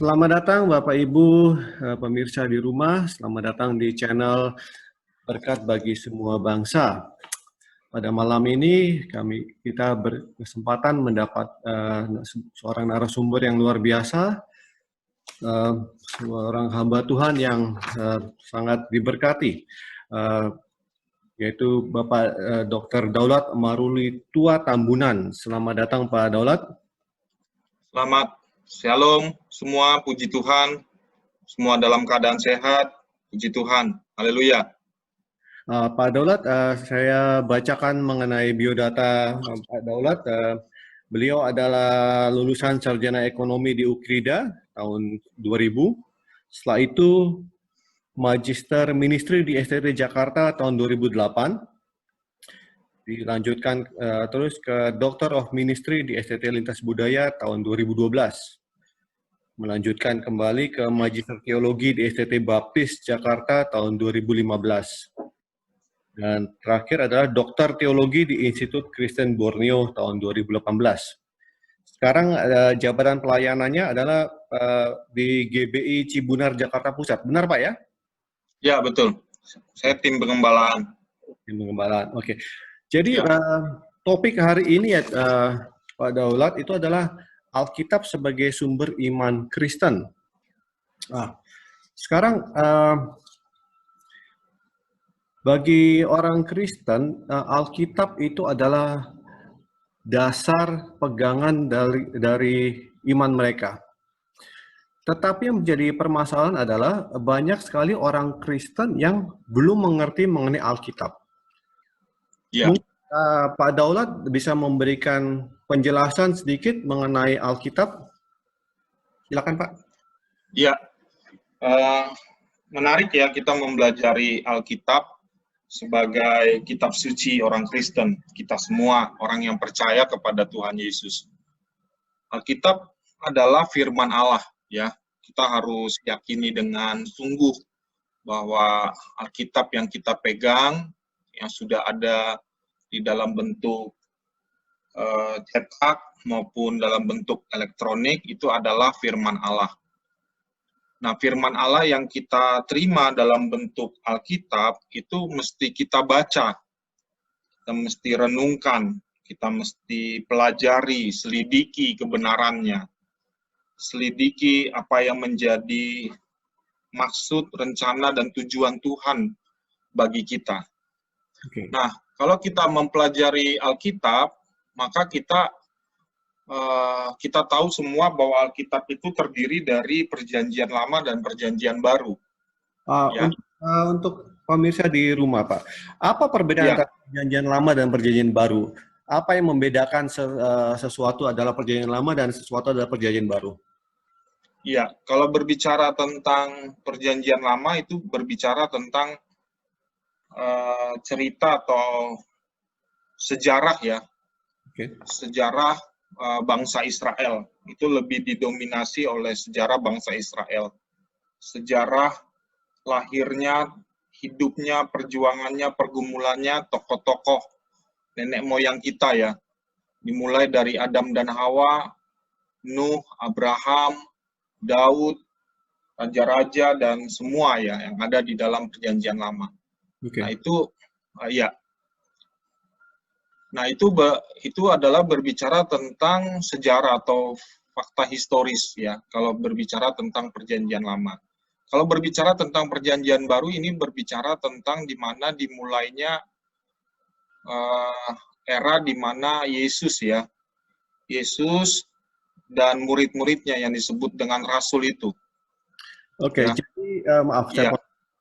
Selamat datang Bapak Ibu pemirsa di rumah, selamat datang di channel Berkat bagi Semua Bangsa. Pada malam ini kita berkesempatan mendapat seorang narasumber yang luar biasa, seorang hamba Tuhan yang sangat diberkati, yaitu Bapak Dr. Daulat Maruli Tua Tambunan. Selamat datang Pak Daulat. Selamat Shalom semua, puji Tuhan, semua dalam keadaan sehat, puji Tuhan, haleluya. Pak Daulat, saya bacakan mengenai biodata Pak Daulat. Beliau adalah lulusan sarjana ekonomi di UKRIDA tahun 2000. Setelah itu Magister Ministry di STT Jakarta tahun 2008. Dilanjutkan terus ke Doctor of Ministry di STT Lintas Budaya tahun 2012. Melanjutkan kembali ke Magister Teologi di STT Baptis Jakarta tahun 2015. Dan terakhir adalah Dokter Teologi di Institut Kristen Borneo tahun 2018. Sekarang jabatan pelayanannya adalah di GBI Cibunar Jakarta Pusat. Benar Pak ya? Ya betul, saya tim pengembalaan. Tim pengembalaan, oke. Jadi topik hari ini ya Pak Daulat itu adalah Alkitab sebagai sumber iman Kristen. Nah, sekarang bagi orang Kristen, Alkitab itu adalah dasar pegangan dari iman mereka. Tetapi yang menjadi permasalahan adalah banyak sekali orang Kristen yang belum mengerti mengenai Alkitab. Ya. Pak Daulat bisa memberikan penjelasan sedikit mengenai Alkitab? Silakan Pak. Ya, menarik ya kita mempelajari Alkitab sebagai kitab suci orang Kristen, kita semua orang yang percaya kepada Tuhan Yesus. Alkitab adalah firman Allah, ya. Kita harus yakini dengan sungguh bahwa Alkitab yang kita pegang, yang sudah ada di dalam bentuk cetak maupun dalam bentuk elektronik, itu adalah firman Allah. Nah, firman Allah yang kita terima dalam bentuk Alkitab itu mesti kita baca, kita mesti renungkan, kita mesti pelajari, selidiki kebenarannya, selidiki apa yang menjadi maksud, rencana, dan tujuan Tuhan bagi kita. Okay. Nah, kalau kita mempelajari Alkitab, maka kita tahu semua bahwa Alkitab itu terdiri dari Perjanjian Lama dan Perjanjian Baru. Untuk pemirsa di rumah, Pak, apa perbedaan antara Perjanjian Lama dan Perjanjian Baru? Apa yang membedakan sesuatu adalah Perjanjian Lama dan sesuatu adalah Perjanjian Baru? Ya, kalau berbicara tentang Perjanjian Lama itu berbicara tentang cerita atau sejarah ya, sejarah bangsa Israel. Itu lebih didominasi oleh sejarah bangsa Israel. Sejarah lahirnya, hidupnya, perjuangannya, pergumulannya, tokoh-tokoh nenek moyang kita ya. Dimulai dari Adam dan Hawa, Nuh, Abraham, Daud, raja-raja, dan semua ya yang ada di dalam Perjanjian Lama. Okay. Nah itu ya. Nah itu adalah berbicara tentang sejarah atau fakta historis ya. Kalau berbicara tentang Perjanjian Lama. Kalau berbicara tentang Perjanjian Baru ini berbicara tentang di mana dimulainya era di mana Yesus ya, Yesus dan murid-muridnya yang disebut dengan Rasul itu. Oke, ya. Jadi maaf,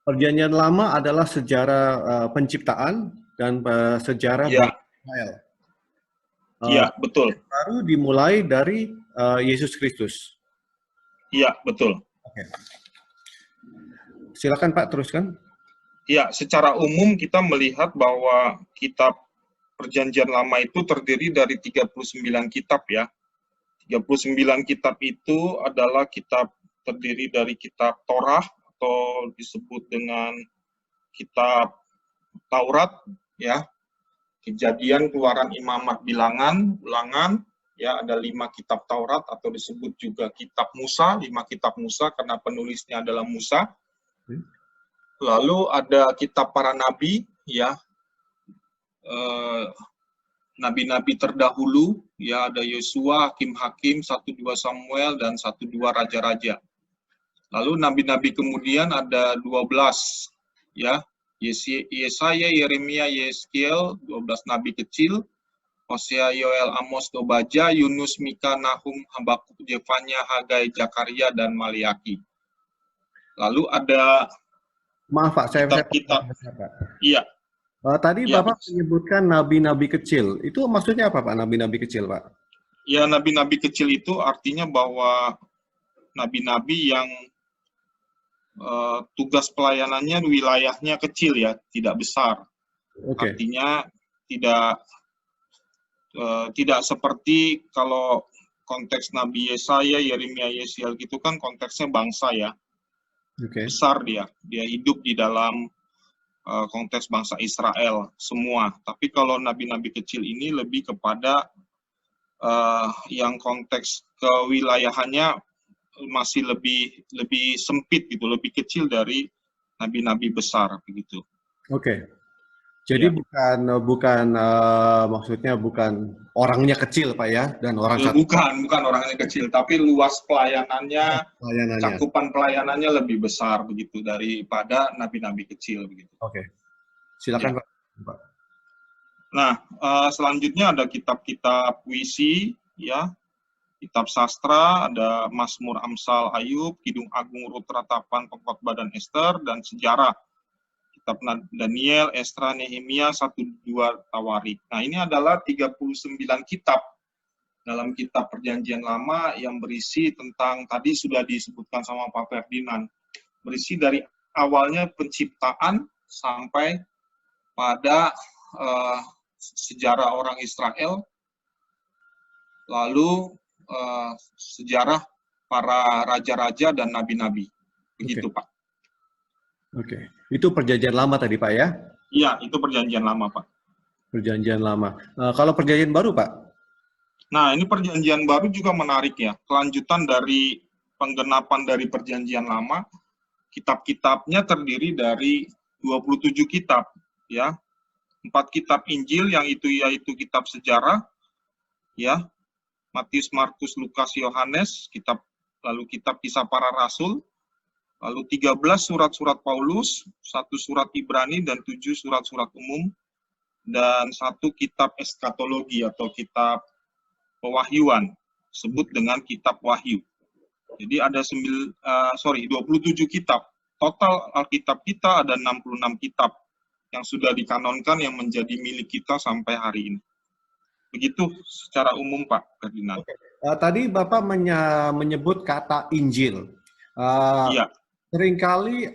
Perjanjian Lama adalah sejarah penciptaan dan sejarah Israel. Iya, betul. Baru dimulai dari Yesus Kristus. Iya, betul. Oke. Silakan Pak, teruskan. Ya, secara umum kita melihat bahwa kitab Perjanjian Lama itu terdiri dari 39 kitab ya. 39 kitab itu adalah kitab terdiri dari kitab Torah atau disebut dengan kitab Taurat ya. Kejadian, Keluaran, Imamat, Bilangan, Ulangan Ya, ada 5 kitab Taurat atau disebut juga kitab Musa, 5 kitab Musa karena penulisnya adalah Musa. Lalu ada kitab para nabi, ya, nabi-nabi terdahulu, ya, ada Yosua, Hakim-Hakim, 1-2 Samuel, dan 1-2 Raja-Raja. Lalu nabi-nabi kemudian ada 12, ya, Yesaya, Yeremia, Yeskiel, 12 nabi kecil, Hosea, Yoel, Amos, Tobaja, Yunus, Mika, Nahum, Habakuk, Jefanya, Hagai, Zakaria, dan Maliaki. Lalu ada Maaf Pak, saya kitab-kitab. Iya. Tadi Ya, Bapak menyebutkan nabi-nabi kecil. Itu maksudnya apa Pak, nabi-nabi kecil Pak? ya, nabi-nabi kecil itu artinya bahwa nabi-nabi yang tugas pelayanannya wilayahnya kecil, ya, tidak besar. Oke. Artinya tidak seperti kalau konteks Nabi Yesaya, Yeremia, Yesiel gitu kan konteksnya bangsa, ya. Besar dia hidup di dalam konteks bangsa Israel semua. Tapi kalau nabi-nabi kecil ini lebih kepada yang konteks kewilayahannya masih lebih sempit gitu, lebih kecil dari nabi-nabi besar begitu. Oke. Jadi ya, bukan maksudnya bukan orangnya kecil Pak ya, dan orang bukan orangnya kecil, tapi luas pelayanannya, cakupan pelayanannya lebih besar begitu daripada nabi-nabi kecil begitu. Oke. Silakan ya. Pak. Nah, selanjutnya ada kitab-kitab puisi, ya, kitab sastra, ada Mazmur, Amsal, Ayub, Kidung Agung, Rut, Ratapan, Pengkhotbah, dan Ester, dan sejarah. Kitab Daniel, Esra, Nehemia, 1-2 Tawarik. Nah, ini adalah 39 kitab dalam kitab Perjanjian Lama yang berisi tentang, tadi sudah disebutkan sama Pak Ferdinand, berisi dari awalnya penciptaan sampai pada sejarah orang Israel, lalu sejarah para raja-raja dan nabi-nabi. Begitu, Pak. Oke. Itu Perjanjian Lama tadi, Pak, ya? Iya, itu Perjanjian Lama, Pak. Perjanjian Lama. Kalau Perjanjian Baru, Pak? Nah, ini Perjanjian Baru juga menarik, ya. Kelanjutan dari penggenapan dari Perjanjian Lama, kitab-kitabnya terdiri dari 27 kitab, ya. 4 kitab Injil yang yaitu kitab sejarah, ya. Matius, Markus, Lukas, Yohanes, lalu kitab Kisah Para Rasul, lalu 13 surat-surat Paulus, 1 surat Ibrani, dan 7 surat-surat umum, dan 1 kitab eskatologi atau kitab pewahyuan, sebut dengan kitab Wahyu. Jadi ada 27 kitab. Total Alkitab kita ada 66 kitab yang sudah dikanonkan yang menjadi milik kita sampai hari ini. Begitu secara umum, Pak Ferdinand. Tadi Bapak menyebut kata Injil. Iya. Seringkali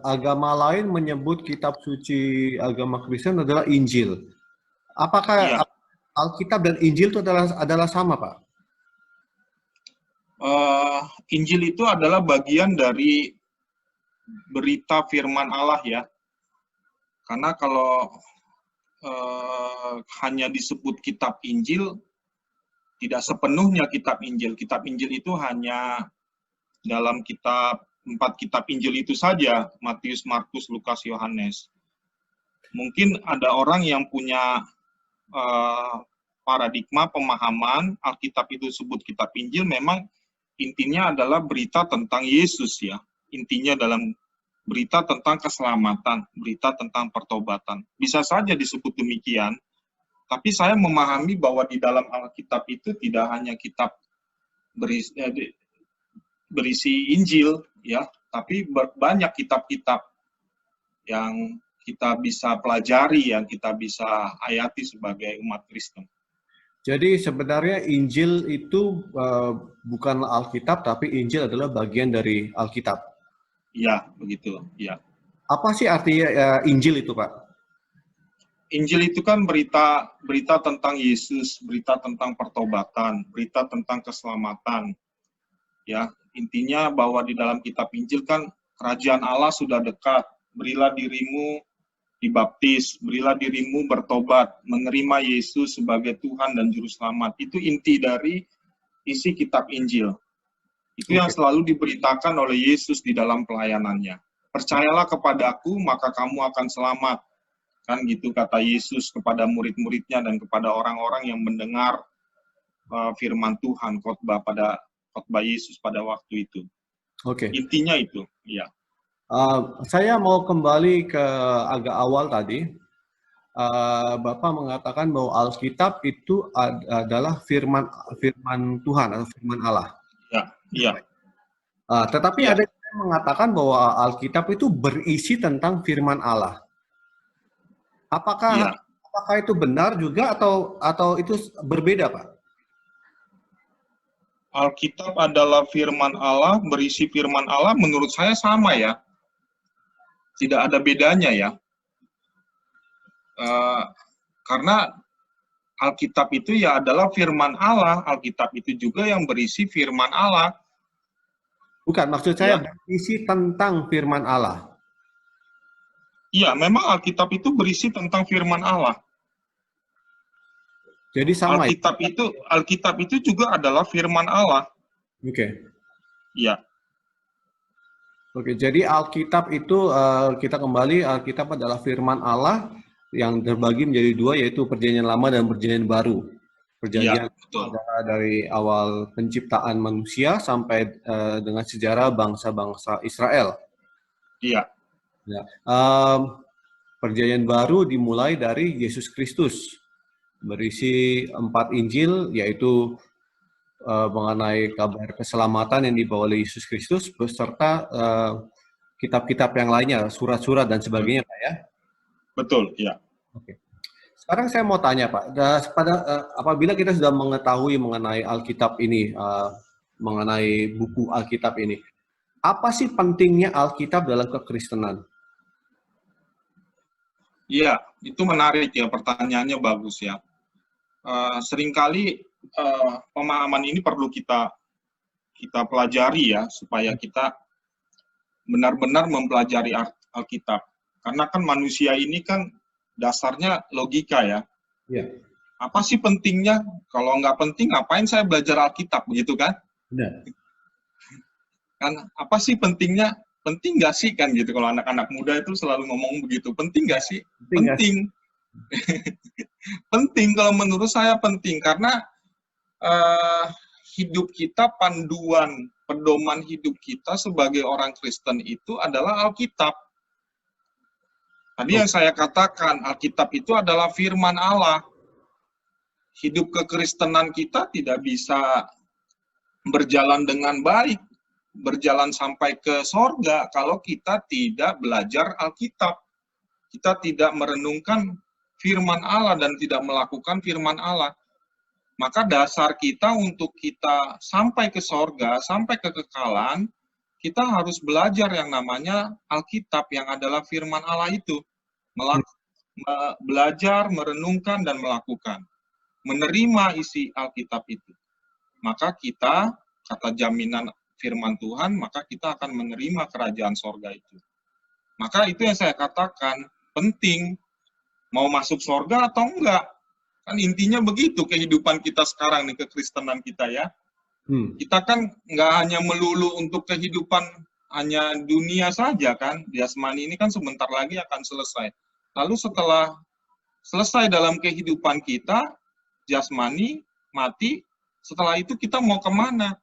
agama lain menyebut kitab suci agama Kristen adalah Injil. Apakah Alkitab dan Injil itu adalah sama, Pak? Injil itu adalah bagian dari berita firman Allah, ya. Karena kalau hanya disebut kitab Injil, tidak sepenuhnya kitab Injil. Kitab Injil itu hanya dalam 4 kitab Injil itu saja, Matius, Markus, Lukas, Yohanes. Mungkin ada orang yang punya paradigma pemahaman Alkitab itu disebut kitab Injil, memang intinya adalah berita tentang Yesus, ya. Intinya dalam berita tentang keselamatan, berita tentang pertobatan. Bisa saja disebut demikian, tapi saya memahami bahwa di dalam Alkitab itu tidak hanya kitab berisi Injil, ya, tapi banyak kitab-kitab yang kita bisa pelajari, yang kita bisa hayati sebagai umat Kristen. Jadi sebenarnya Injil itu bukan Alkitab, tapi Injil adalah bagian dari Alkitab. Iya, begitu. Ya. Apa sih artinya Injil itu, Pak? Injil itu kan berita tentang Yesus, berita tentang pertobatan, berita tentang keselamatan. Ya, intinya bahwa di dalam kitab Injil kan kerajaan Allah sudah dekat. Berilah dirimu dibaptis, berilah dirimu bertobat, menerima Yesus sebagai Tuhan dan Juru Selamat. Itu inti dari isi kitab Injil. Itu yang selalu diberitakan oleh Yesus di dalam pelayanannya. Percayalah kepadaku, maka kamu akan selamat. Kan gitu kata Yesus kepada murid-muridnya dan kepada orang-orang yang mendengar firman Tuhan, khotbah Yesus pada waktu itu. Oke. Intinya itu, ya. Saya mau kembali ke agak awal tadi. Bapak mengatakan bahwa Alkitab itu adalah firman Tuhan atau firman Allah. Ya, iya. Tetapi ada yang mengatakan bahwa Alkitab itu berisi tentang firman Allah. Apakah itu benar juga atau itu berbeda, Pak? Alkitab adalah firman Allah, berisi firman Allah, menurut saya sama ya. Tidak ada bedanya ya. Karena Alkitab itu ya adalah firman Allah, Alkitab itu juga yang berisi firman Allah. Bukan, maksud saya berisi tentang firman Allah. Iya, memang Alkitab itu berisi tentang firman Allah. Jadi sama. Alkitab itu juga adalah firman Allah. Oke. Iya. Oke, jadi Alkitab itu kita kembali, Alkitab adalah firman Allah yang terbagi menjadi dua, yaitu Perjanjian Lama dan Perjanjian Baru. Perjanjian adalah dari awal penciptaan manusia sampai dengan sejarah bangsa-bangsa Israel. Iya. Ya. Perjanjian Baru dimulai dari Yesus Kristus, berisi 4 Injil, yaitu mengenai kabar keselamatan yang dibawa oleh Yesus Kristus, beserta kitab-kitab yang lainnya, surat-surat dan sebagainya, Pak ya? Betul, ya. Oke. Sekarang saya mau tanya, Pak, apabila kita sudah mengetahui mengenai Alkitab ini, mengenai buku Alkitab ini, apa sih pentingnya Alkitab dalam kekristenan? Iya, itu menarik ya, pertanyaannya bagus ya. Seringkali pemahaman ini perlu kita pelajari ya, supaya kita benar-benar mempelajari Alkitab. Karena kan manusia ini kan dasarnya logika ya. Ya. Apa sih pentingnya? Kalau nggak penting, ngapain saya belajar Alkitab, begitu kan? Benar. Kan apa sih pentingnya? Penting nggak sih kan gitu? Kalau anak-anak muda itu selalu ngomong begitu. Penting nggak sih? Penting. Penting, kalau menurut saya penting. Karena hidup kita, panduan, pedoman hidup kita sebagai orang Kristen itu adalah Alkitab. Tadi yang saya katakan, Alkitab itu adalah firman Allah. Hidup kekristenan kita tidak bisa berjalan dengan baik, berjalan sampai ke sorga kalau kita tidak belajar Alkitab. Kita tidak merenungkan firman Allah dan tidak melakukan firman Allah. Maka dasar kita untuk kita sampai ke sorga, sampai ke kekekalan, kita harus belajar yang namanya Alkitab yang adalah firman Allah itu. Belajar, merenungkan, dan melakukan. Menerima isi Alkitab itu. Maka kita, kata jaminan firman Tuhan, maka kita akan menerima kerajaan sorga itu. Maka itu yang saya katakan, penting. Mau masuk sorga atau enggak? Kan intinya begitu kehidupan kita sekarang nih, kekristenan kita ya. Kita kan nggak hanya melulu untuk kehidupan hanya dunia saja kan. Jasmani ini kan sebentar lagi akan selesai. Lalu setelah selesai dalam kehidupan kita, jasmani, mati, setelah itu kita mau kemana?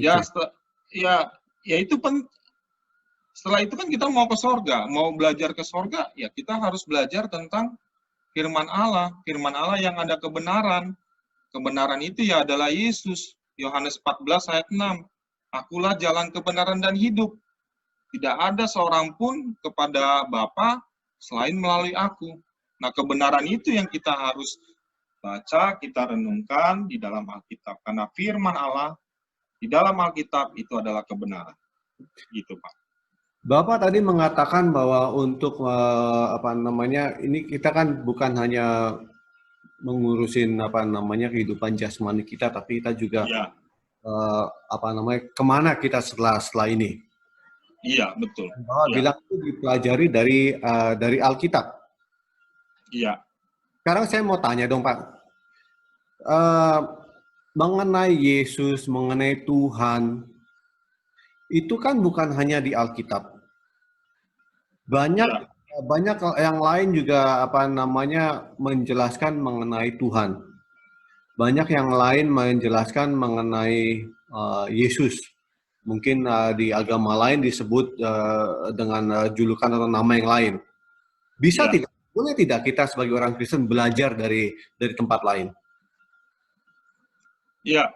Ya itu setelah itu kan kita mau ke sorga, mau belajar ke sorga, ya kita harus belajar tentang firman Allah yang ada kebenaran. Kebenaran itu ya adalah Yesus. Yohanes 14 ayat 6. Akulah jalan kebenaran dan hidup. Tidak ada seorang pun kepada Bapa selain melalui aku. Nah, kebenaran itu yang kita harus baca, kita renungkan di dalam Alkitab. Karena firman Allah di dalam Alkitab itu adalah kebenaran. Gitu, Pak. Bapak tadi mengatakan bahwa untuk ini kita kan bukan hanya mengurusin kehidupan jasmani kita, tapi kita juga kemana kita setelah ini. Iya, betul. Bahwa Iya, bilang itu dipelajari dari Alkitab. iya, Sekarang saya mau tanya dong Pak, Eh, mengenai Yesus, mengenai Tuhan, itu kan bukan hanya di Alkitab. Banyak iya, banyak yang lain juga apa namanya menjelaskan mengenai Tuhan. Banyak yang lain menjelaskan mengenai Yesus. Mungkin di agama lain disebut dengan julukan atau nama yang lain. Bisa iya. tidak? Boleh tidak kita sebagai orang Kristen belajar dari tempat lain? Iya,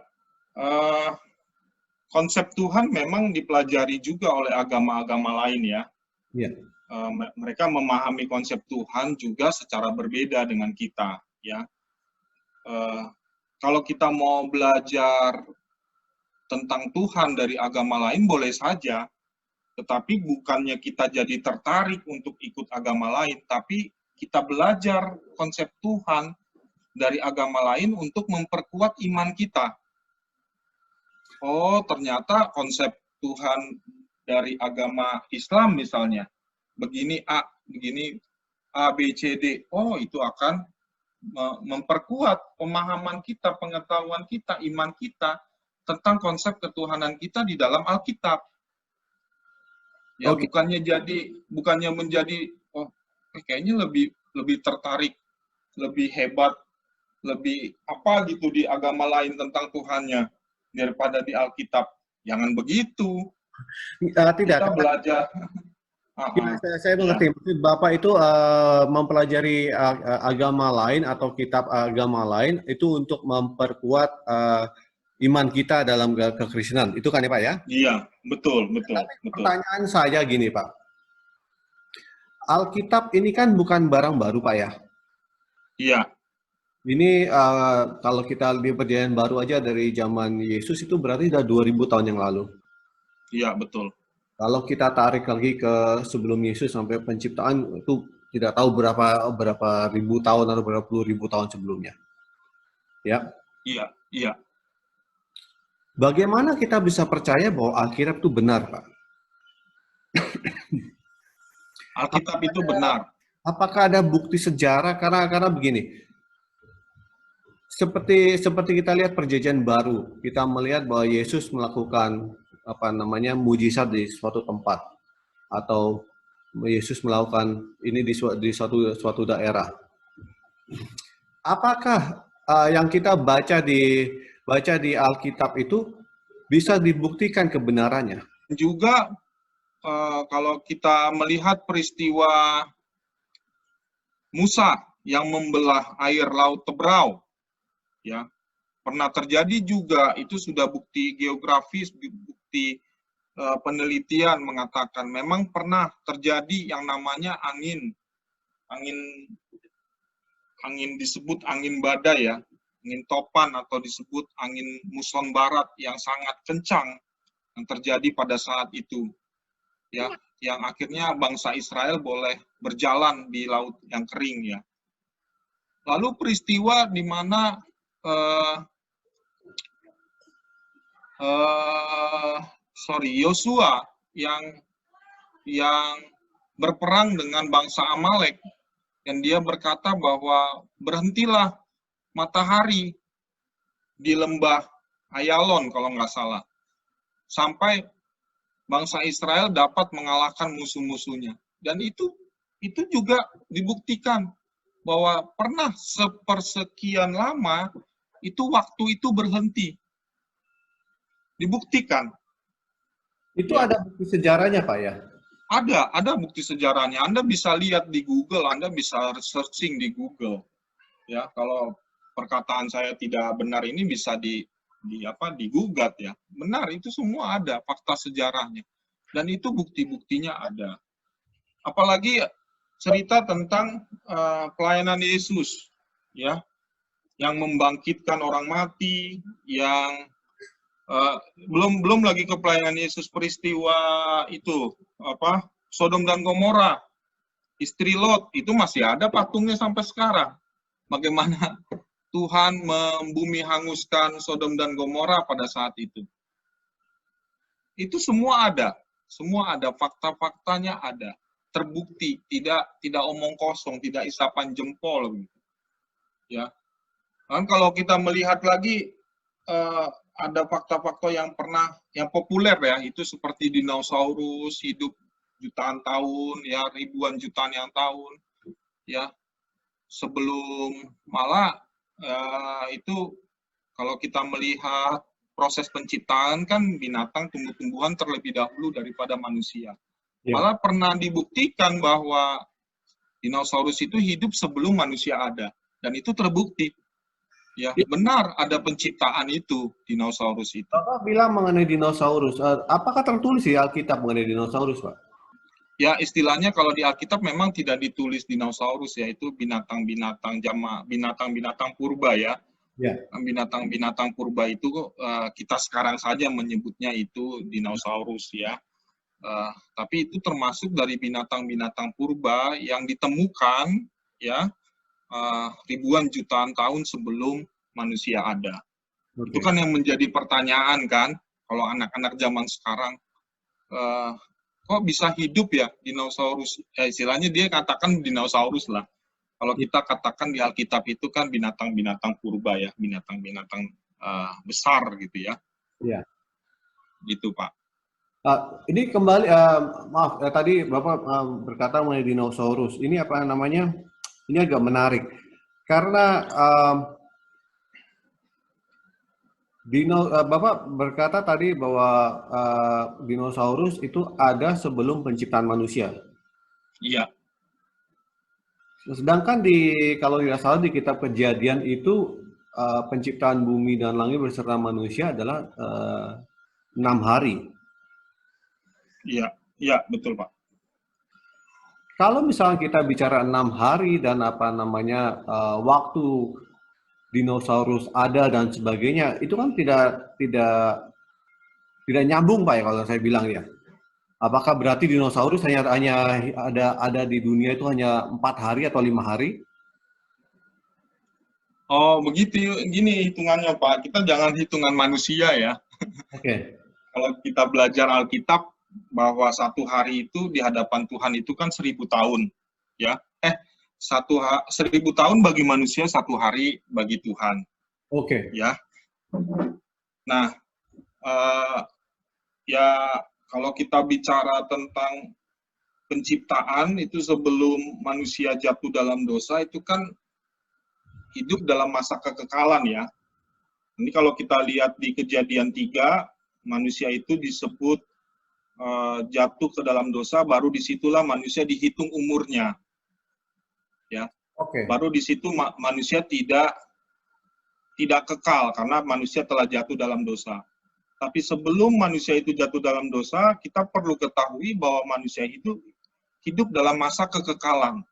eh, konsep Tuhan memang dipelajari juga oleh agama-agama lain ya. Iya. Mereka memahami konsep Tuhan juga secara berbeda dengan kita ya. Eh, Kalau kita mau belajar tentang Tuhan dari agama lain boleh saja, tetapi bukannya kita jadi tertarik untuk ikut agama lain, tapi kita belajar konsep Tuhan dari agama lain untuk memperkuat iman kita. Oh, ternyata konsep Tuhan dari agama Islam misalnya, begini A, B, C, D. Oh, itu akan memperkuat pemahaman kita, pengetahuan kita, iman kita tentang konsep ketuhanan kita di dalam Alkitab. Ya, Oke. bukannya menjadi oh kayaknya lebih tertarik, lebih hebat, lebih apa gitu di agama lain tentang Tuhannya daripada di Alkitab. Jangan begitu. Tidak, Kita karena belajar. ya, saya Ya, mengerti. Maksud Bapak itu mempelajari agama lain atau kitab agama lain itu untuk memperkuat iman kita dalam kekristenan. Itu kan ya Pak ya? iya, betul, betul, betul. Pertanyaan saya gini Pak. Alkitab ini kan bukan barang baru Pak ya. Iya, Ini kalau kita di perjanjian baru aja dari zaman Yesus itu berarti sudah 2000 tahun yang lalu. iya, betul. Kalau kita tarik lagi ke sebelum Yesus sampai penciptaan itu tidak tahu berapa ribu tahun atau berapa puluh ribu tahun sebelumnya. Ya, Iya, iya. bagaimana kita bisa percaya bahwa Alkitab itu benar, Pak? Alkitab itu benar. Apakah ada bukti sejarah? Karena begini, seperti kita lihat perjanjian baru, kita melihat bahwa Yesus melakukan apa namanya mujizat di suatu tempat atau Yesus melakukan ini di suatu daerah. Apakah yang kita baca di Alkitab itu bisa dibuktikan kebenarannya? Juga kalau kita melihat peristiwa Musa yang membelah air laut Tebrau, ya pernah terjadi juga. Itu sudah bukti geografis, bukti penelitian mengatakan memang pernah terjadi yang namanya angin disebut angin badai ya, angin topan atau disebut angin muson barat yang sangat kencang yang terjadi pada saat itu ya, yang akhirnya bangsa Israel boleh berjalan di laut yang kering ya. Lalu peristiwa di mana Yosua yang berperang dengan bangsa Amalek, dan dia berkata bahwa berhentilah matahari di lembah Ayalon kalau nggak salah, sampai bangsa Israel dapat mengalahkan musuh-musuhnya. Dan itu juga dibuktikan bahwa pernah sepersekian lama itu waktu itu berhenti. Dibuktikan. Itu Ya. ada bukti sejarahnya, Pak ya? Ada bukti sejarahnya. Anda bisa lihat di Google, Anda bisa searching di Google. Ya, kalau perkataan saya tidak benar ini bisa digugat ya. Benar, itu semua ada fakta sejarahnya. Dan itu bukti-buktinya ada. Apalagi cerita tentang pelayanan Yesus ya, yang membangkitkan orang mati, yang belum lagi ke pelayanan Yesus peristiwa itu Sodom dan Gomora, istri Lot itu masih ada patungnya sampai sekarang. Bagaimana Tuhan membumi hanguskan Sodom dan Gomora pada saat itu. Itu semua ada Semua ada, fakta-faktanya ada, terbukti, tidak omong kosong, tidak isapan jempol gitu. Ya. Dan kalau kita melihat lagi ada fakta-fakta yang populer ya, itu seperti dinosaurus hidup jutaan tahun, ya ribuan jutaan yang tahun, ya sebelum malah itu kalau kita melihat proses penciptaan kan binatang tumbuh-tumbuhan terlebih dahulu daripada manusia. Ya. Malah pernah dibuktikan bahwa dinosaurus itu hidup sebelum manusia ada, dan itu terbukti. Ya, benar ada penciptaan itu, dinosaurus itu. Bapak bilang mengenai dinosaurus. Apakah tertulis di Alkitab mengenai dinosaurus, Pak? Ya, istilahnya kalau di Alkitab memang tidak ditulis dinosaurus, yaitu binatang-binatang binatang-binatang purba ya. Ya. Binatang-binatang purba itu kita sekarang saja menyebutnya itu dinosaurus ya. Tapi itu termasuk dari binatang-binatang purba yang ditemukan ya ribuan jutaan tahun sebelum manusia ada. Okay. Itu kan yang menjadi pertanyaan kan, kalau anak-anak zaman sekarang, kok bisa hidup ya dinosaurus? Istilahnya dia katakan dinosaurus lah. Kalau kita katakan di Alkitab itu kan binatang-binatang purba ya, binatang-binatang besar gitu ya. Iya. Gitu Pak. Ini kembali, maaf, tadi Bapak berkata mengenai dinosaurus. Ini apa namanya? Ini agak menarik. Karena Bapak berkata tadi bahwa dinosaurus itu ada sebelum penciptaan manusia. Iya. Sedangkan kalau tidak salah di kitab Kejadian itu penciptaan bumi dan langit beserta manusia adalah 6 hari. Iya, betul Pak. Kalau misalnya kita bicara 6 hari dan waktu dinosaurus ada dan sebagainya, itu kan tidak nyambung Pak ya kalau saya bilang ya. Apakah berarti dinosaurus hanya ada di dunia itu hanya 4 hari atau 5 hari? Oh, begitu. Gini hitungannya Pak. Kita jangan hitungan manusia ya. Oke. Kalau kita belajar Alkitab, bahwa satu hari itu di hadapan Tuhan itu kan 1000 tahun. Ya. 1000 tahun bagi manusia, 1 hari bagi Tuhan. Oke. Ya. Nah, ya kalau kita bicara tentang penciptaan itu sebelum manusia jatuh dalam dosa itu kan hidup dalam masa kekekalan ya. Ini kalau kita lihat di Kejadian 3, manusia itu disebut jatuh ke dalam dosa, baru disitulah manusia dihitung umurnya. Ya. Oke. Baru di situ manusia tidak kekal karena manusia telah jatuh dalam dosa. Tapi sebelum manusia itu jatuh dalam dosa, kita perlu ketahui bahwa manusia itu hidup dalam masa kekekalan.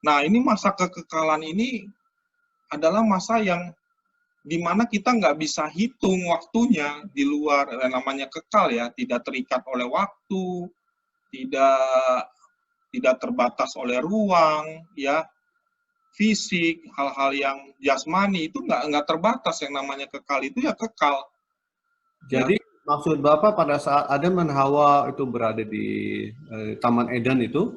Nah, ini masa kekekalan ini adalah masa yang dimana kita nggak bisa hitung waktunya di luar, namanya kekal ya, tidak terikat oleh waktu, tidak terbatas oleh ruang, ya, fisik, hal-hal yang jasmani itu nggak terbatas. Yang namanya kekal itu ya kekal. Jadi maksud Bapak pada saat Adam dan Hawa itu berada di Taman Eden itu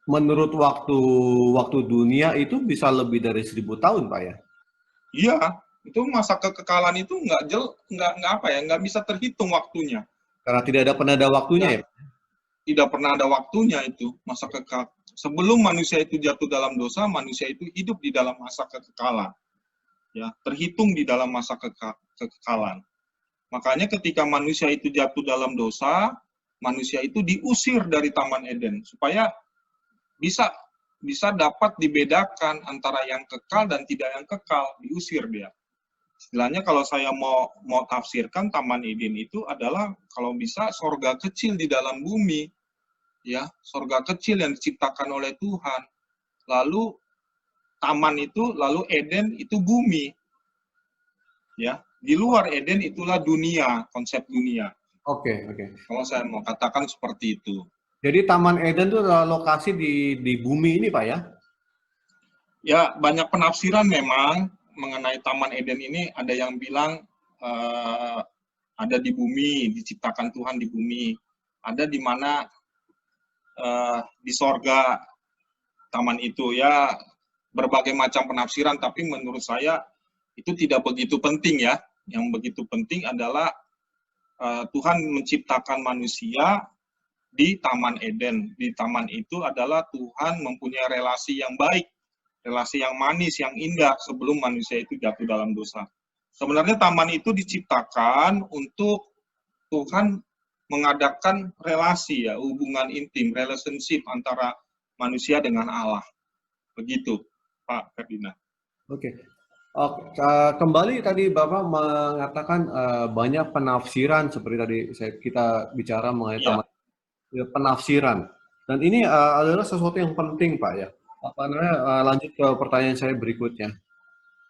menurut waktu dunia itu bisa lebih dari 1000 tahun, Pak ya? Iya, itu masa kekekalan itu nggak bisa terhitung waktunya. Karena tidak ada penanda waktunya ya? Tidak pernah ada waktunya itu masa kekal. Sebelum manusia itu jatuh dalam dosa, manusia itu hidup di dalam masa kekekalan. Ya, terhitung di dalam masa kekekalan. Makanya ketika manusia itu jatuh dalam dosa, manusia itu diusir dari Taman Eden supaya bisa dapat dibedakan antara yang kekal dan tidak yang kekal, diusir dia. Istilahnya kalau saya mau tafsirkan Taman Eden itu adalah kalau bisa sorga kecil di dalam bumi, ya, sorga kecil yang diciptakan oleh Tuhan. Lalu taman itu, lalu Eden itu bumi, ya. Di luar Eden itulah dunia, konsep dunia. Oke. Kalau saya mau katakan seperti itu. Jadi Taman Eden itu lokasi di bumi ini, Pak ya? Ya, banyak penafsiran memang mengenai Taman Eden ini. Ada yang bilang ada di bumi, diciptakan Tuhan di bumi. Ada di mana di sorga taman itu, ya berbagai macam penafsiran, tapi menurut saya itu tidak begitu penting ya. Yang begitu penting adalah Tuhan menciptakan manusia di Taman Eden. Di taman itu adalah Tuhan mempunyai relasi yang baik, relasi yang manis, yang indah sebelum manusia itu jatuh dalam dosa. Sebenarnya taman itu diciptakan untuk Tuhan mengadakan relasi, ya, hubungan intim, relationship antara manusia dengan Allah. Begitu, Pak Ferdinand. Oke. Kembali tadi Bapak mengatakan banyak penafsiran seperti tadi kita bicara mengenai Ya. penafsiran. Dan ini adalah sesuatu yang penting, Pak, ya. Apa namanya? Lanjut ke pertanyaan saya berikutnya.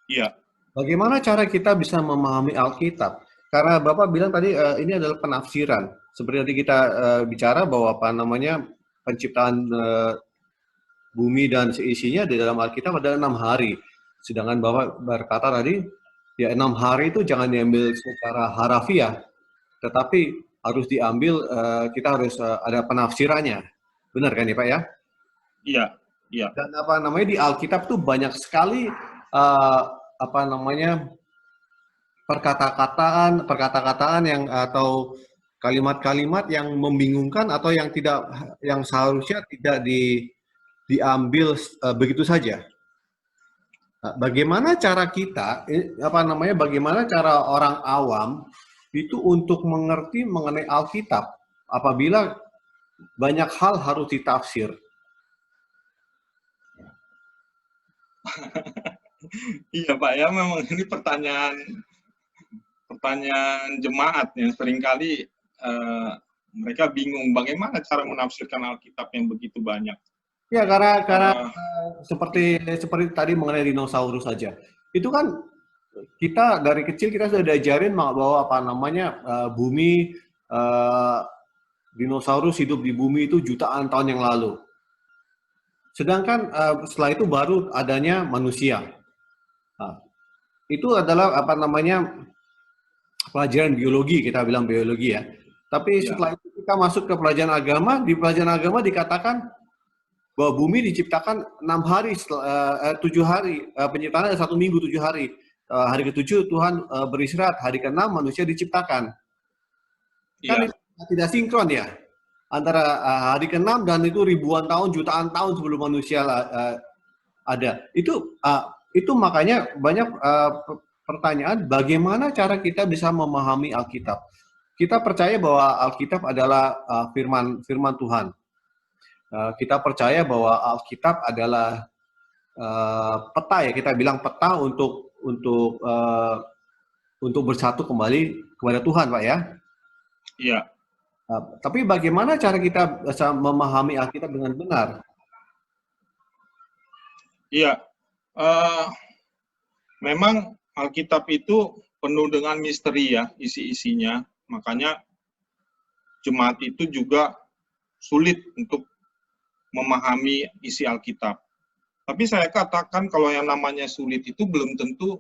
Iya. Bagaimana cara kita bisa memahami Alkitab? Karena Bapak bilang tadi ini adalah penafsiran. Seperti tadi kita bicara bahwa apa namanya penciptaan bumi dan seisinya di dalam Alkitab adalah 6 hari. Sedangkan Bapak berkata tadi, ya 6 hari itu jangan diambil secara harafiah, tetapi harus diambil, kita harus ada penafsirannya. Benar kan ya Pak ya? Iya. Iya. Dan apa namanya di Alkitab tuh banyak sekali apa namanya perkata-kataan yang atau kalimat-kalimat yang membingungkan atau yang seharusnya tidak diambil begitu saja. Nah, bagaimana cara kita bagaimana cara orang awam itu untuk mengerti mengenai Alkitab apabila banyak hal harus ditafsir? Iya Pak, ya memang ini pertanyaan jemaat yang seringkali mereka bingung bagaimana cara menafsirkan Alkitab yang begitu banyak. Ya, karena seperti tadi mengenai dinosaurus saja. Itu kan kita dari kecil kita sudah diajarin bahwa apa namanya bumi dinosaurus hidup di bumi itu jutaan tahun yang lalu. Sedangkan setelah itu baru adanya manusia. Nah, itu adalah apa namanya pelajaran biologi, kita bilang biologi ya. Tapi setelah itu kita masuk ke pelajaran agama, di pelajaran agama dikatakan bahwa bumi diciptakan 6 hari, 7 hari, penciptaan ada 1 minggu 7 hari. Hari ke-7 Tuhan beristirahat, hari ke-6 manusia diciptakan. Kan itu tidak sinkron ya, antara hari ke-6 dan itu ribuan tahun, jutaan tahun sebelum manusia ada. Itu makanya banyak pertanyaan, bagaimana cara kita bisa memahami Alkitab? Kita percaya bahwa Alkitab adalah firman Tuhan. Kita percaya bahwa Alkitab adalah peta ya, kita bilang peta untuk bersatu kembali kepada Tuhan, Pak ya. Iya. Tapi bagaimana cara kita bisa memahami Alkitab dengan benar? Iya. Memang Alkitab itu penuh dengan misteri ya, isi-isinya. Makanya jemaat itu juga sulit untuk memahami isi Alkitab. Tapi saya katakan kalau yang namanya sulit itu belum tentu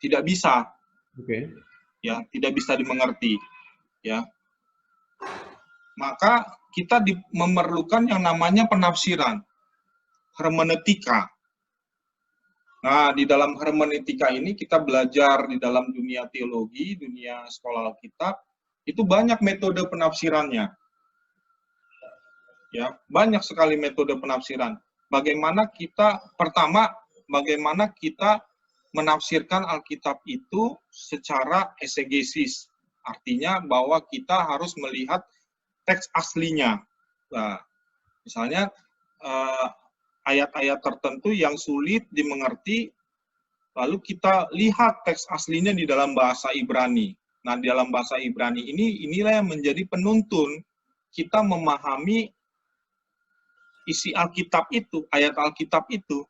tidak bisa. Oke. Ya, tidak bisa dimengerti. Ya. Maka kita memerlukan yang namanya penafsiran, hermeneutika. Nah, di dalam hermeneutika ini kita belajar di dalam dunia teologi, dunia sekolah Alkitab, itu banyak metode penafsirannya. Ya, banyak sekali metode penafsiran. Bagaimana kita menafsirkan Alkitab itu secara eksegesis. Artinya bahwa kita harus melihat teks aslinya. Nah, misalnya ayat-ayat tertentu yang sulit dimengerti, lalu kita lihat teks aslinya di dalam bahasa Ibrani. Nah, di dalam bahasa Ibrani inilah yang menjadi penuntun kita memahami isi Alkitab itu, ayat Alkitab itu.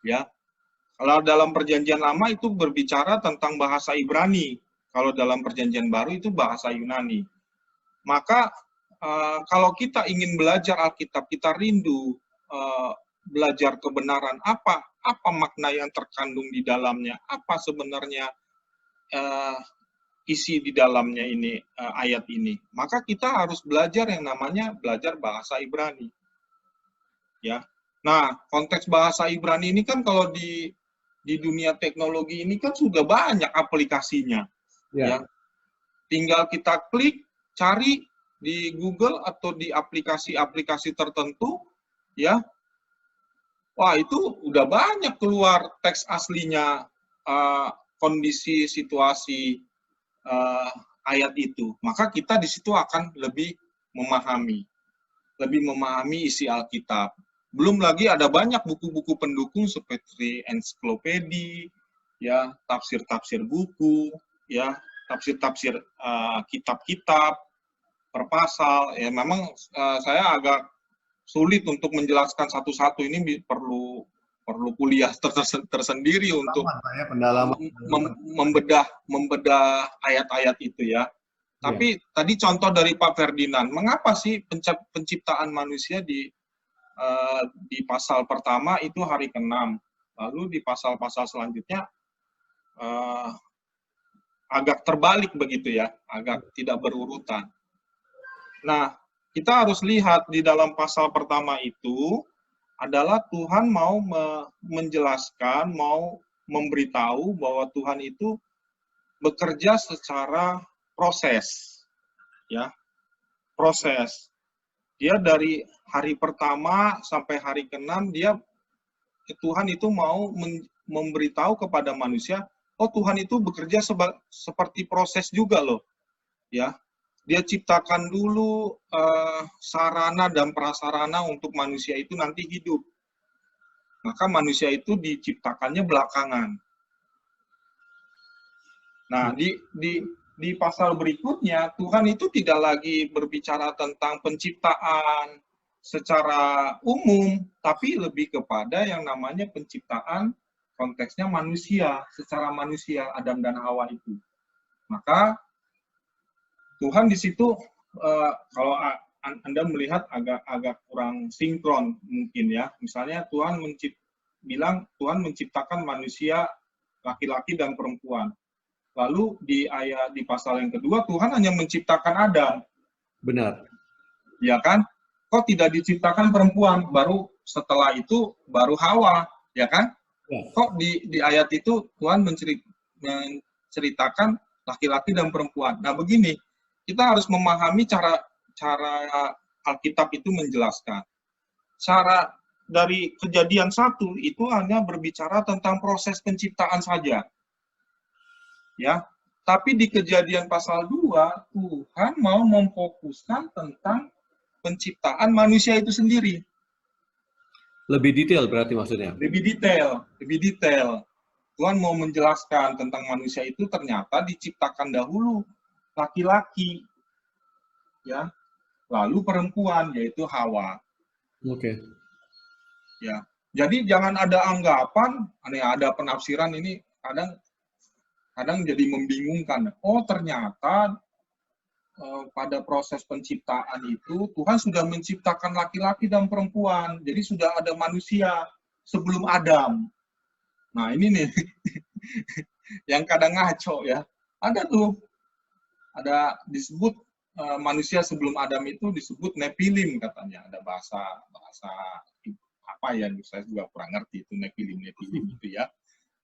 Ya. Kalau dalam Perjanjian Lama itu berbicara tentang bahasa Ibrani. Kalau dalam Perjanjian Baru itu bahasa Yunani. Maka kalau kita ingin belajar Alkitab, kita rindu belajar kebenaran, apa makna yang terkandung di dalamnya, apa sebenarnya isi di dalamnya ini, ayat ini. Maka kita harus belajar yang namanya belajar bahasa Ibrani. Ya. Nah, konteks bahasa Ibrani ini kan kalau di dunia teknologi ini kan sudah banyak aplikasinya. Ya. Tinggal kita klik, cari di Google atau di aplikasi-aplikasi tertentu, ya. Wah, itu udah banyak keluar teks aslinya, kondisi situasi ayat itu. Maka kita di situ akan lebih memahami isi Alkitab. Belum lagi ada banyak buku-buku pendukung seperti ensiklopedi, ya, tafsir-tafsir buku, ya, tafsir-tafsir kitab-kitab per pasal. Ya, memang saya agak sulit untuk menjelaskan satu-satu, ini perlu kuliah tersendiri untuk membedah ayat-ayat itu ya. Tapi tadi contoh dari Pak Ferdinand, mengapa sih penciptaan manusia di pasal pertama itu hari ke-6, lalu di pasal-pasal selanjutnya agak terbalik begitu ya, agak tidak berurutan. Nah, kita harus lihat di dalam pasal pertama itu adalah Tuhan mau menjelaskan, mau memberitahu bahwa Tuhan itu bekerja secara proses, ya, proses. Dia dari hari pertama sampai hari ke-6, Tuhan itu mau memberitahu kepada manusia, oh Tuhan itu bekerja seperti proses juga loh, ya. Dia ciptakan dulu sarana dan prasarana untuk manusia itu nanti hidup. Maka manusia itu diciptakannya belakangan. Nah, di pasal berikutnya, Tuhan itu tidak lagi berbicara tentang penciptaan secara umum, tapi lebih kepada yang namanya penciptaan konteksnya manusia, secara manusia, Adam dan Hawa itu. Maka Tuhan di situ, kalau Anda melihat agak kurang sinkron mungkin ya. Misalnya Tuhan bilang Tuhan menciptakan manusia laki-laki dan perempuan. Lalu di pasal yang kedua Tuhan hanya menciptakan Adam. Benar. Ya kan? Kok tidak diciptakan perempuan? Baru setelah itu baru Hawa, ya kan? Ya. Kok di ayat itu Tuhan menceritakan laki-laki dan perempuan. Nah, begini, kita harus memahami cara Alkitab itu menjelaskan. Cara dari Kejadian 1 itu hanya berbicara tentang proses penciptaan saja. Ya. Tapi di Kejadian pasal 2, Tuhan mau memfokuskan tentang penciptaan manusia itu sendiri. Lebih detail berarti maksudnya? Lebih detail. Tuhan mau menjelaskan tentang manusia itu ternyata diciptakan dahulu laki-laki, ya, lalu perempuan, yaitu Hawa. Oke. Ya, jadi jangan ada anggapan, ada penafsiran ini kadang jadi membingungkan. Oh, ternyata pada proses penciptaan itu Tuhan sudah menciptakan laki-laki dan perempuan, jadi sudah ada manusia sebelum Adam. Nah, ini nih yang kadang ngaco ya. Ada disebut manusia sebelum Adam itu disebut Nephilim katanya. Ada bahasa apa ya, saya juga kurang ngerti itu Nephilim itu ya.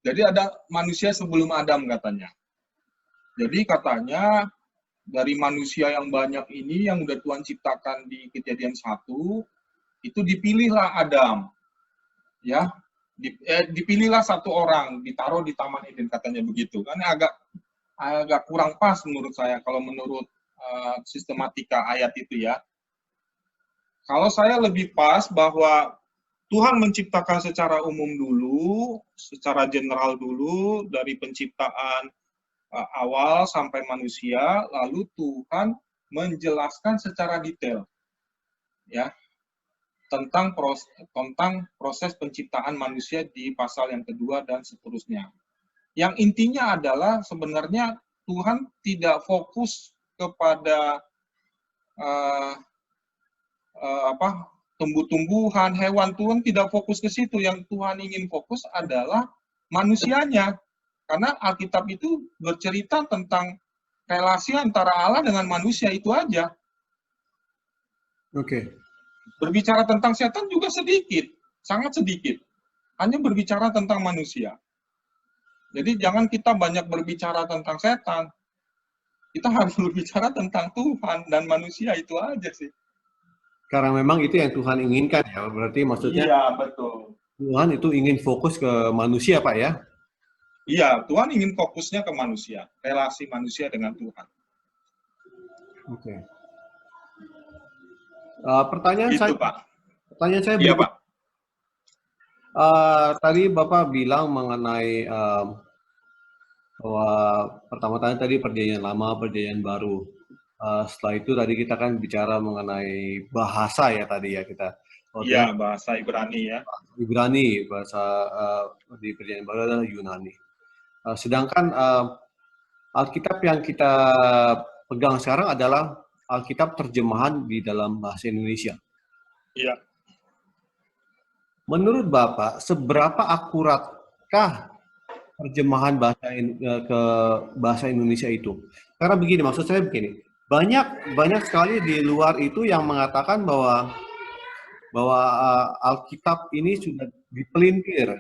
Jadi ada manusia sebelum Adam katanya. Jadi katanya dari manusia yang banyak ini yang udah Tuhan ciptakan di Kejadian 1, itu dipilihlah Adam. Ya. Dipilihlah satu orang, ditaruh di Taman Eden katanya begitu. Kan agak kurang pas menurut saya kalau menurut sistematika ayat itu ya. Kalau saya lebih pas bahwa Tuhan menciptakan secara umum dulu, secara general dulu dari penciptaan awal sampai manusia, lalu Tuhan menjelaskan secara detail ya tentang proses penciptaan manusia di pasal yang kedua dan seterusnya. Yang intinya adalah sebenarnya Tuhan tidak fokus kepada tumbuh-tumbuhan, hewan. Tuhan tidak fokus ke situ. Yang Tuhan ingin fokus adalah manusianya. Karena Alkitab itu bercerita tentang relasi antara Allah dengan manusia itu aja. Oke. Berbicara tentang setan juga sedikit, sangat sedikit. Hanya berbicara tentang manusia. Jadi jangan kita banyak berbicara tentang setan. Kita harus berbicara tentang Tuhan dan manusia, itu aja sih. Karena memang itu yang Tuhan inginkan ya. Berarti maksudnya Iya, betul. Tuhan itu ingin fokus ke manusia, Pak ya. Iya, Tuhan ingin fokusnya ke manusia, relasi manusia dengan Tuhan. Oke. Pertanyaan Gitu, saya, Pak. pertanyaan saya Iya, berikut. Pak. Tadi Bapak bilang mengenai bahwa pertama-tama tadi perjanjian lama, perjanjian baru. Setelah itu tadi kita kan bicara mengenai bahasa ya tadi ya kita. Iya, Waktu bahasa Ibrani ya. Ibrani, bahasa di perjanjian baru adalah Yunani. Sedangkan Alkitab yang kita pegang sekarang adalah Alkitab terjemahan di dalam bahasa Indonesia. Iya. Menurut Bapak, seberapa akuratkah terjemahan ke bahasa Indonesia itu? Karena begini, maksud saya begini, banyak sekali di luar itu yang mengatakan bahwa Alkitab ini sudah dipelintir,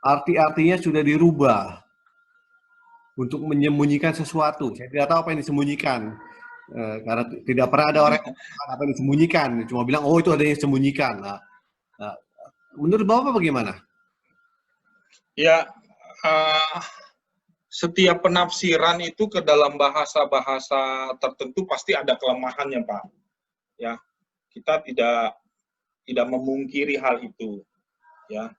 arti-artinya sudah dirubah untuk menyembunyikan sesuatu. Saya tidak tahu apa yang disembunyikan. Karena tidak pernah ada orang yang mengatakan apa yang disembunyikan, cuma bilang oh itu ada yang disembunyikan. Nah, menurut Bapak bagaimana? Ya, setiap penafsiran itu ke dalam bahasa-bahasa tertentu pasti ada kelemahannya, Pak. Ya, kita tidak memungkiri hal itu, ya.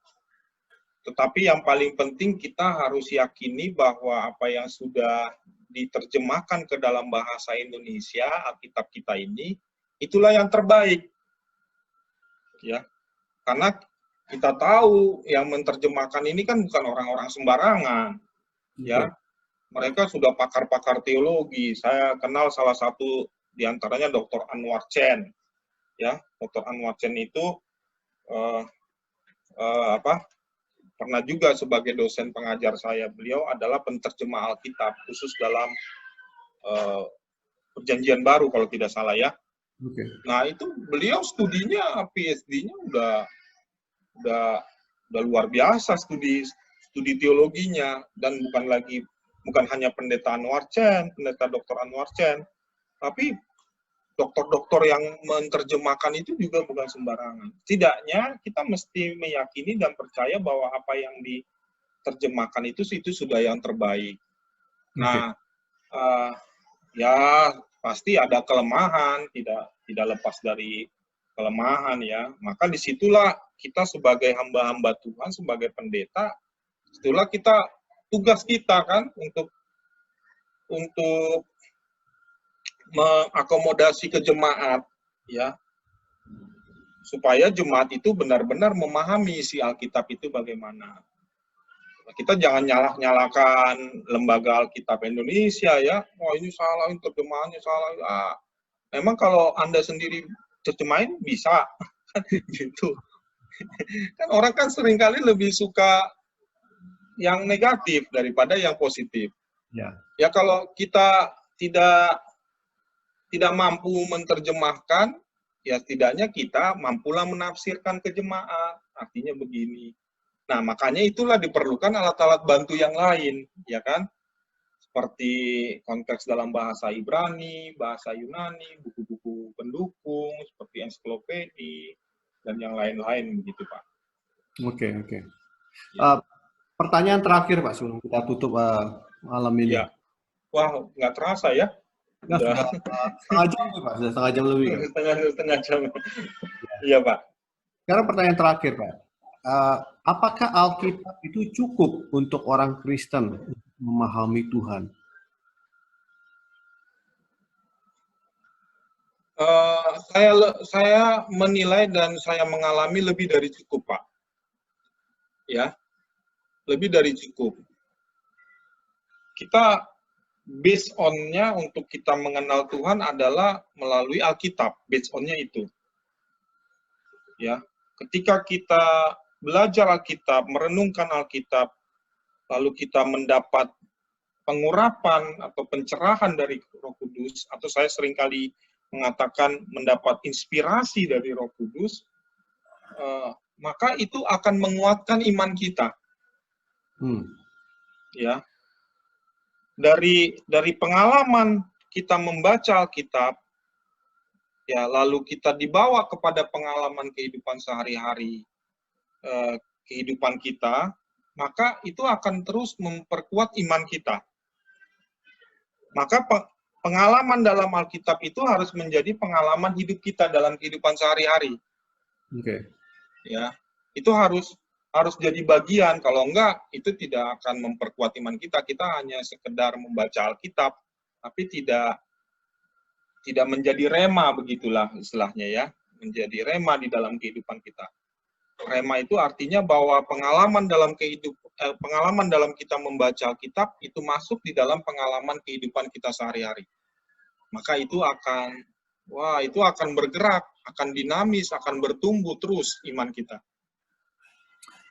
Tetapi yang paling penting kita harus yakini bahwa apa yang sudah diterjemahkan ke dalam bahasa Indonesia, Alkitab kita ini, itulah yang terbaik. Ya. Karena kita tahu yang menerjemahkan ini kan bukan orang-orang sembarangan. Ya. Mereka sudah pakar-pakar teologi. Saya kenal salah satu di antaranya Dr. Anwar Chen. Ya, Dr. Anwar Chen itu pernah juga sebagai dosen pengajar saya. Beliau adalah penterjemah Alkitab khusus dalam Perjanjian Baru kalau tidak salah ya. Okay. Nah itu beliau studinya PhD-nya udah luar biasa studi teologinya, dan bukan hanya pendeta Anwar Chen, pendeta Dr. Anwar Chen, tapi dokter-dokter yang menerjemahkan itu juga bukan sembarangan. Setidaknya kita mesti meyakini dan percaya bahwa apa yang diterjemahkan itu sudah yang terbaik. Nah, ya pasti ada kelemahan, tidak lepas dari kelemahan ya. Maka disitulah kita sebagai hamba-hamba Tuhan, sebagai pendeta, itulah tugas kita kan untuk mengakomodasi ke jemaat ya, supaya jemaat itu benar-benar memahami isi Alkitab itu bagaimana. Kita jangan nyalahkan lembaga Alkitab Indonesia ya, oh ini salah, terjemahannya salah. Ah, memang kalau Anda sendiri terjemahin bisa gitu. Kan orang kan seringkali lebih suka yang negatif daripada yang positif. Ya kalau kita tidak mampu menerjemahkan, ya setidaknya kita mampulah menafsirkan ke jemaat. Artinya begini. Nah, makanya itulah diperlukan alat-alat bantu yang lain, ya kan? Seperti konteks dalam bahasa Ibrani, bahasa Yunani, buku-buku pendukung, seperti ensiklopedi, dan yang lain-lain, begitu, Pak. Oke. Ya. Pertanyaan terakhir, Pak, sebelum kita tutup malam ini. Ya. Wah, nggak terasa ya? Sudah setengah jam, Pak. Sudah setengah jam lebih. Setengah jam. Iya, Pak. Sekarang pertanyaan terakhir, Pak. Apakah Alkitab itu cukup untuk orang Kristen memahami Tuhan? Saya menilai dan saya mengalami lebih dari cukup, Pak. Ya, lebih dari cukup. Kita based on-nya untuk kita mengenal Tuhan adalah melalui Alkitab, based on-nya itu. Ya, ketika kita belajar Alkitab, merenungkan Alkitab, lalu kita mendapat pengurapan atau pencerahan dari Roh Kudus, atau saya seringkali mengatakan mendapat inspirasi dari Roh Kudus, maka itu akan menguatkan iman kita. Ya, dari pengalaman kita membaca Alkitab, ya, lalu kita dibawa kepada pengalaman kehidupan sehari-hari, kehidupan kita, maka itu akan terus memperkuat iman kita. Maka pengalaman dalam Alkitab itu harus menjadi pengalaman hidup kita dalam kehidupan sehari-hari. Ya, itu harus jadi bagian. Kalau enggak, itu tidak akan memperkuat iman kita. Kita hanya sekedar membaca Alkitab, tapi tidak menjadi rema, begitulah istilahnya ya, menjadi rema di dalam kehidupan kita. Rema itu artinya bahwa pengalaman dalam kita membaca Alkitab itu masuk di dalam pengalaman kehidupan kita sehari-hari. Maka itu akan bergerak, akan dinamis, akan bertumbuh terus iman kita.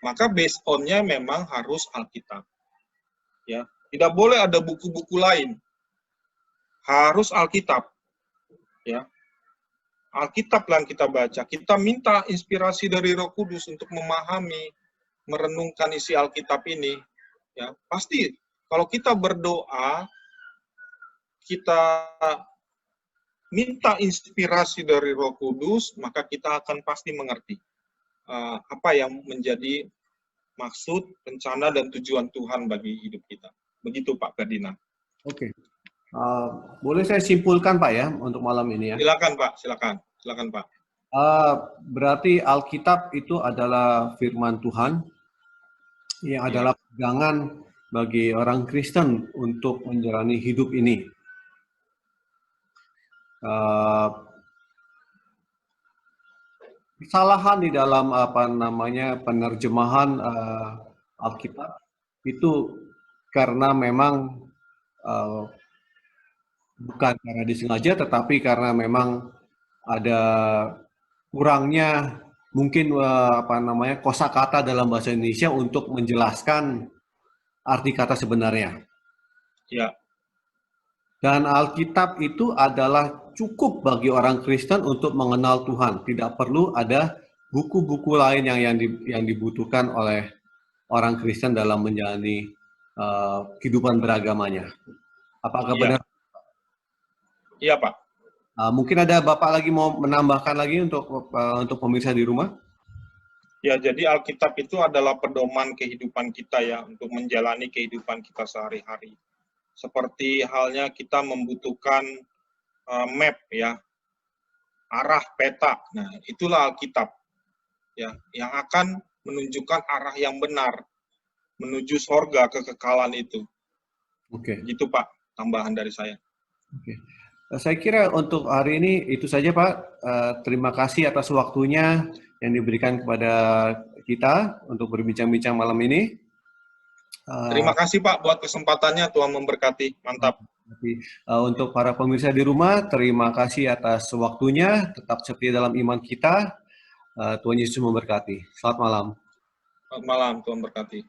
Maka based on-nya memang harus Alkitab. Ya, tidak boleh ada buku-buku lain. Harus Alkitab. Ya. Alkitab yang kita baca. Kita minta inspirasi dari Roh Kudus untuk memahami, merenungkan isi Alkitab ini. Ya, pasti kalau kita berdoa, kita minta inspirasi dari Roh Kudus, maka kita akan pasti mengerti apa yang menjadi maksud, rencana, dan tujuan Tuhan bagi hidup kita. Begitu Pak Ferdinand. Oke. Boleh saya simpulkan Pak ya untuk malam ini ya? Silakan Pak, silakan Pak. Berarti Alkitab itu adalah firman Tuhan yang adalah pegangan bagi orang Kristen untuk menjalani hidup ini. Kesalahan di dalam penerjemahan Alkitab itu karena memang bukan karena disengaja, tetapi karena memang ada kurangnya mungkin kosakata dalam bahasa Indonesia untuk menjelaskan arti kata sebenarnya. Ya. Dan Alkitab itu adalah cukup bagi orang Kristen untuk mengenal Tuhan. Tidak perlu ada buku-buku lain yang dibutuhkan oleh orang Kristen dalam menjalani kehidupan beragamanya. Apakah benar? Iya Pak. Mungkin ada Bapak lagi mau menambahkan lagi untuk pemirsa di rumah? Ya, jadi Alkitab itu adalah pedoman kehidupan kita ya, untuk menjalani kehidupan kita sehari-hari. Seperti halnya kita membutuhkan map ya, arah peta. Nah, itulah Alkitab ya, yang akan menunjukkan arah yang benar menuju sorga kekekalan itu. Oke. Gitu Pak, tambahan dari saya. Oke. Saya kira untuk hari ini itu saja Pak. Terima kasih atas waktunya yang diberikan kepada kita untuk berbincang-bincang malam ini. Terima kasih Pak buat kesempatannya, Tuhan memberkati. Mantap. Untuk para pemirsa di rumah, terima kasih atas waktunya. Tetap setia dalam iman kita. Tuhan Yesus memberkati. Selamat malam. Selamat malam, Tuhan berkati.